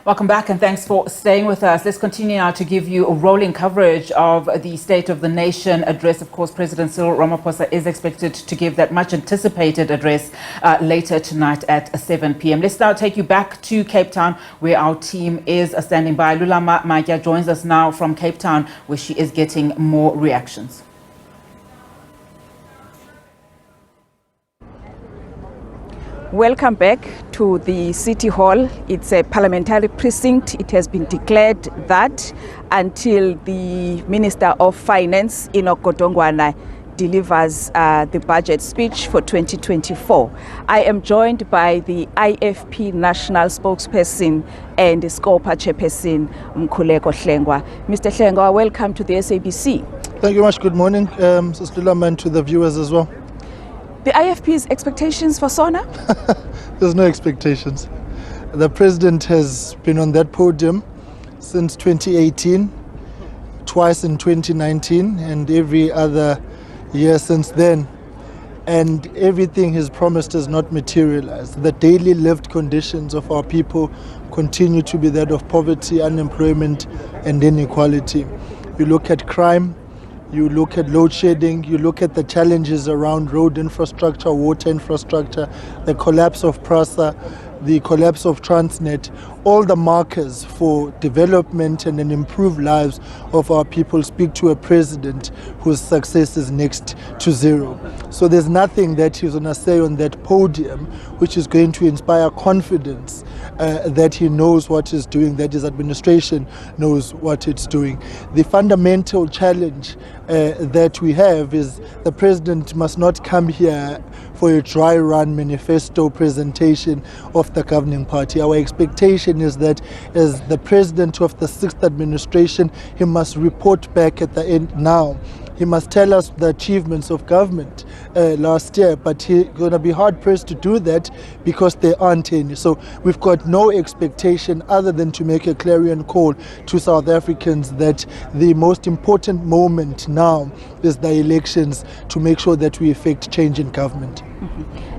Welcome back and thanks for staying with us. Let's continue now to give you a rolling coverage of the State of the Nation address. Of course, President Cyril Ramaphosa is expected to give that much anticipated address later tonight at 7 p.m. Let's now take you back to Cape Town, where our team is standing by. Lulama Matya joins us now from Cape Town, where she is getting more reactions. Welcome back to the City Hall. It's a parliamentary precinct. It has been declared that until the Minister of Finance, Enoch Godongwana, delivers the budget speech for 2024. I am joined by the IFP National Spokesperson and SCOPA Chairperson, Mkhuleko Hlengwa. Mr. Hlengwa, welcome to the SABC. Thank you much. Good morning, Sister Lulama, and to the viewers as well. The IFP's expectations for SONA? There's no expectations. The President has been on that podium since 2018, twice in 2019, and every other year since then. And everything he's promised has not materialized. The daily lived conditions of our people continue to be that of poverty, unemployment, and inequality. You look at crime, you look at load shedding, you look at the challenges around road infrastructure, water infrastructure, the collapse of PRASA, the collapse of Transnet. All the markers for development and an improved lives of our people speak to a president whose success is next to zero. So there's nothing that he's going to say on that podium which is going to inspire confidence that he knows what he's doing, that his administration knows what it's doing. The fundamental challenge that we have is the president must not come here for a dry run manifesto presentation of the governing party. Our expectation is that as the president of the 6th administration, he must report back at the end now. He must tell us the achievements of government last year, but he's going to be hard-pressed to do that because there aren't any. So we've got no expectation other than to make a clarion call to South Africans that the most important moment now is the elections to make sure that we effect change in government.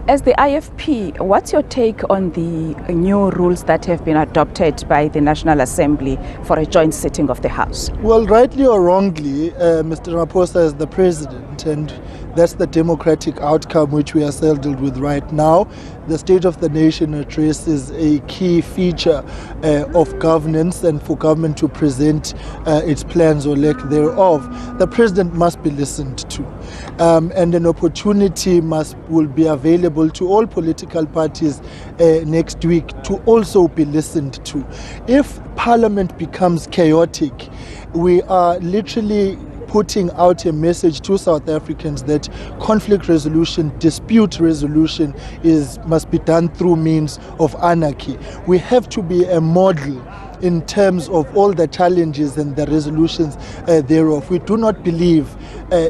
As the IFP, what's your take on the new rules that have been adopted by the National Assembly for a joint sitting of the House? Well, rightly or wrongly, Mr. Ramaphosa is the president, and that's the democratic outcome which we are saddled with right now. The State of the Nation address is a key feature of governance, and for government to present its plans or lack thereof, the president must be listened to. And an opportunity will be available to all political parties next week to also be listened to. If Parliament becomes chaotic, we are literally putting out a message to South Africans that conflict resolution, dispute resolution must be done through means of anarchy. We have to be a model in terms of all the challenges and the resolutions thereof. We do not believe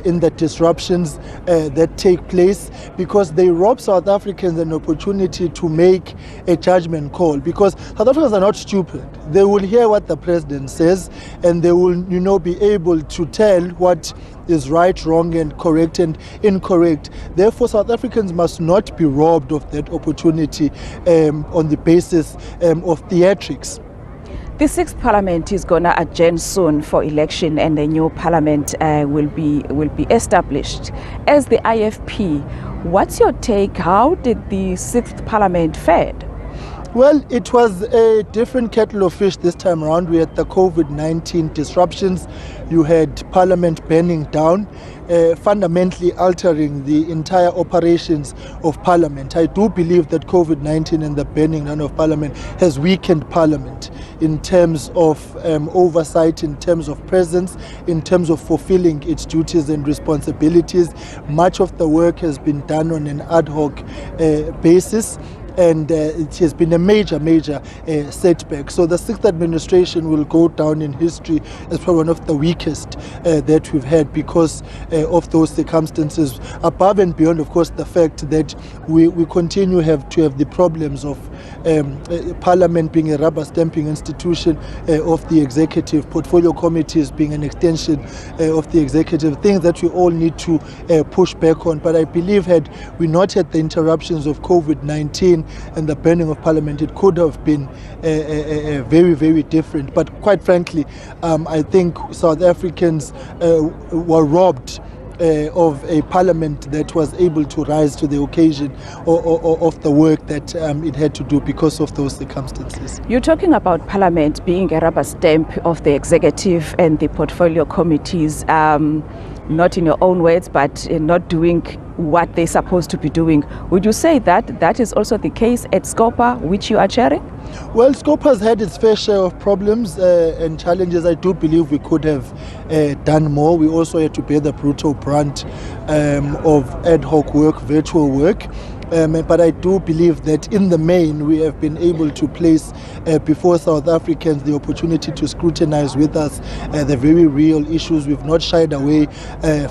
in the disruptions that take place because they rob South Africans an opportunity to make a judgment call, because South Africans are not stupid. They will hear what the president says and they will be able to tell what is right, wrong, and correct and incorrect. Therefore, South Africans must not be robbed of that opportunity on the basis of theatrics. The 6th Parliament is going to adjourn soon for election, and a new Parliament will be established. As the IFP, what's your take? How did the 6th Parliament fare? Well, it was a different kettle of fish this time around. We had the COVID-19 disruptions. You had Parliament burning down, fundamentally altering the entire operations of Parliament. I do believe that COVID-19 and the burning down of Parliament has weakened Parliament in terms of oversight, in terms of presence, in terms of fulfilling its duties and responsibilities. Much of the work has been done on an ad hoc basis. And it has been a major setback. So the 6th administration will go down in history as probably one of the weakest that we've had because of those circumstances, above and beyond, of course, the fact that we continue to have the problems of Parliament being a rubber stamping institution of the executive, portfolio committees being an extension of the executive, things that we all need to push back on. But I believe had we not had the interruptions of COVID-19 and the burning of Parliament, it could have been very, very different. But quite frankly, I think South Africans were robbed of a parliament that was able to rise to the occasion of the work that it had to do because of those circumstances. You're talking about Parliament being a rubber stamp of the executive and the portfolio committees, not in your own words, but not doing what they're supposed to be doing. Would you say that that is also the case at SCOPA, which you are chairing? Well, SCOPA has had its fair share of problems and challenges. I do believe we could have done more. We also had to bear the brutal brunt of ad hoc work, virtual work. But I do believe that in the main we have been able to place before South Africans the opportunity to scrutinize with us the very real issues. We've not shied away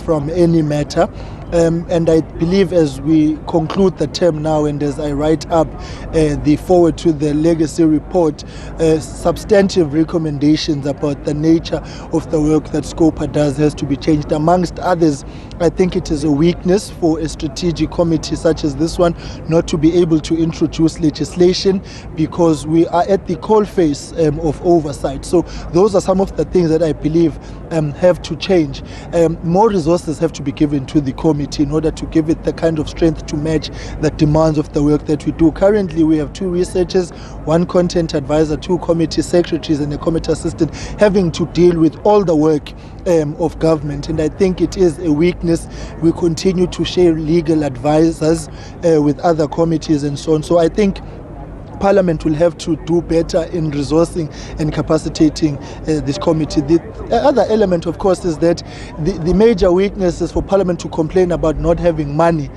from any matter. And I believe as we conclude the term now and as I write up the forward to the legacy report, substantive recommendations about the nature of the work that SCOPA does has to be changed. Amongst others, I think it is a weakness for a strategic committee such as this one not to be able to introduce legislation because we are at the coalface of oversight. So those are some of the things that I believe have to change. More resources have to be given to the committee in order to give it the kind of strength to match the demands of the work that we do. Currently, we have 2 researchers, 1 content advisor, 2 committee secretaries, and a committee assistant having to deal with all the work of government. And I think it is a weakness. We continue to share legal advisors with other committees and so on. So I think Parliament will have to do better in resourcing and capacitating this committee. The other element, of course, is that the major weakness is for Parliament to complain about not having money,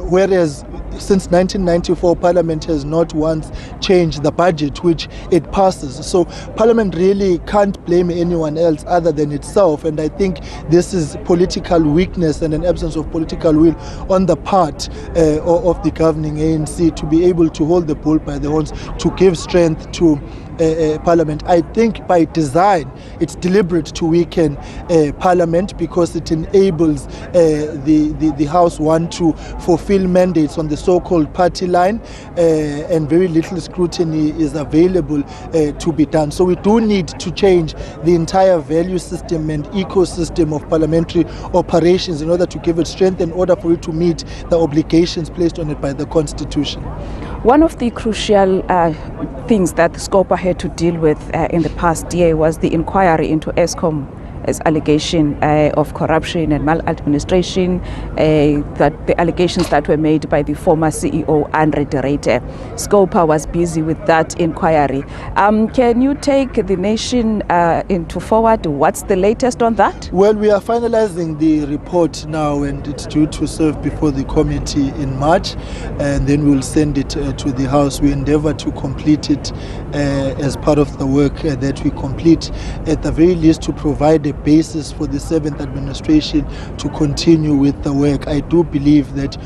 whereas since 1994, Parliament has not once changed the budget which it passes. So Parliament really can't blame anyone else other than itself. And I think this is political weakness and an absence of political will on the part of the governing ANC to be able to hold the bull by the horns, to give strength to Parliament. I think by design it's deliberate to weaken Parliament because it enables the House to fulfill mandates on the so-called party line, and very little scrutiny is available to be done. So we do need to change the entire value system and ecosystem of parliamentary operations in order to give it strength, in order for it to meet the obligations placed on it by the Constitution. One of the crucial things that SCOPA had to deal with in the past year was the inquiry into Eskom as allegation of corruption and maladministration, that the allegations that were made by the former CEO Andre de Ruyter. SCOPA was busy with that inquiry. Can you take the nation into forward? What's the latest on that? Well, we are finalizing the report now and it's due to serve before the committee in March, and then we'll send it to the House. We endeavor to complete it as part of the work that we complete, at the very least to provide a basis for the 7th administration to continue with the work. I do believe that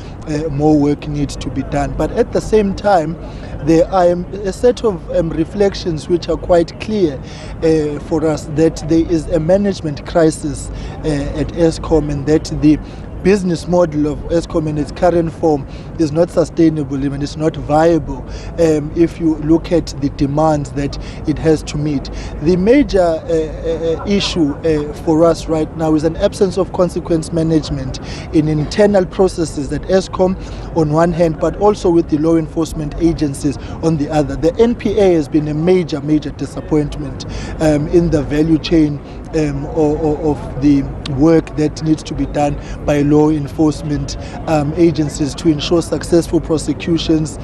more work needs to be done, but at the same time there are a set of reflections which are quite clear for us, that there is a management crisis at Eskom, and that the business model of Eskom in its current form is not sustainable and it's not viable if you look at the demands that it has to meet. The major issue for us right now is an absence of consequence management in internal processes at Eskom on one hand, but also with the law enforcement agencies on the other. The NPA has been a major disappointment in the value chain of the work that needs to be done by law enforcement agencies to ensure successful prosecutions,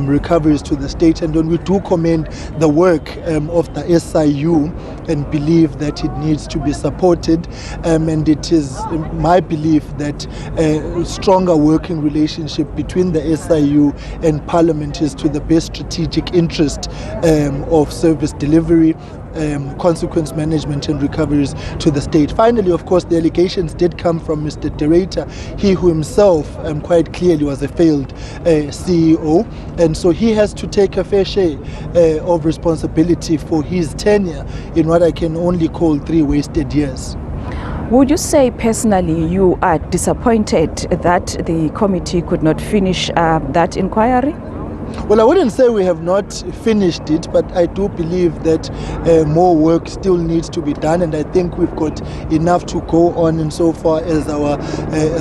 recoveries to the state. And when we do commend the work of the SIU and believe that it needs to be supported, and it is my belief that a stronger working relationship between the SIU and Parliament is to the best strategic interest of service delivery, consequence management and recoveries to the state. Finally, of course, the allegations did come from Mr. Director, he who himself quite clearly was a failed CEO, and so he has to take a fair share of responsibility for his tenure in what I can only call 3 wasted years. Would you say personally you are disappointed that the committee could not finish that inquiry? Well, I wouldn't say we have not finished it, but I do believe that more work still needs to be done, and I think we've got enough to go on insofar as our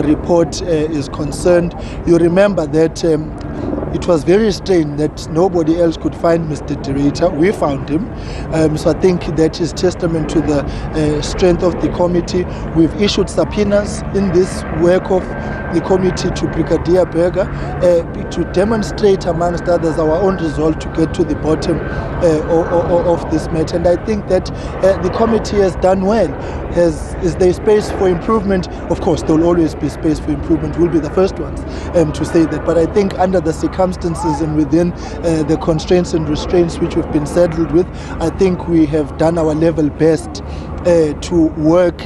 report is concerned. You remember that it was very strange that nobody else could find Mr. Director. We found him. So I think that is testament to the strength of the committee. We've issued subpoenas in this work of the committee to Brigadier Berger to demonstrate, amongst others, our own resolve to get to the bottom of this matter. And I think that the committee has done well. Is there space for improvement? Of course, there will always be space for improvement. We'll be the first ones to say that. But I think under the circumstances and within the constraints and restraints which we've been saddled with, I think we have done our level best to work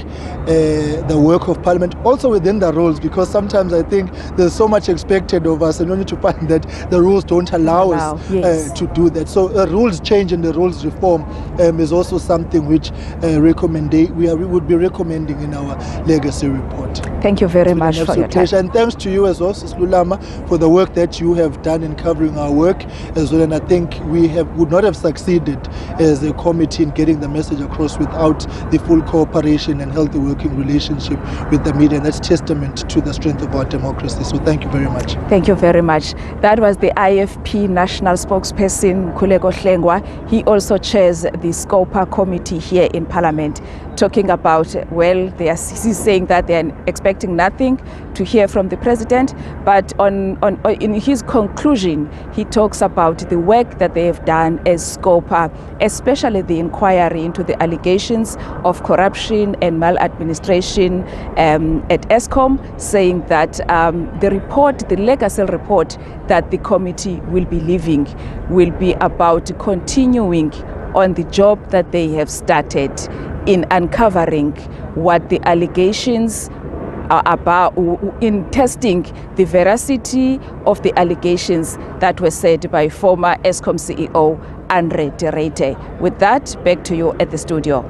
the work of Parliament, also within the rules, because sometimes I think there's so much expected of us, and we need to find that the rules don't allow us to do that. So rules change and the rules reform is also something which we would be recommending in our legacy report. Thank you very much for your time. And thanks to you as well, Ms. Lulama, for the work that you have done in covering our work as well. And I think we would not have succeeded as a committee in getting the message across without the full cooperation and healthy working relationship with the media, and that's testament to the strength of our democracy. So thank you very much. Thank you very much. That was the IFP National Spokesperson, Mkhuleko Hlengwa. He also chairs the SCOPA committee here in Parliament, talking about, well, he's saying that they are expecting nothing to hear from the president, but in his conclusion, he talks about the work that they have done as SCOPA, especially the inquiry into the allegations of corruption and maladministration at Eskom, saying that the legacy report that the committee will be leaving will be about continuing on the job that they have started in uncovering what the allegations are about, in testing the veracity of the allegations that were said by former Eskom CEO Andre Director. With that, back to you at the studio.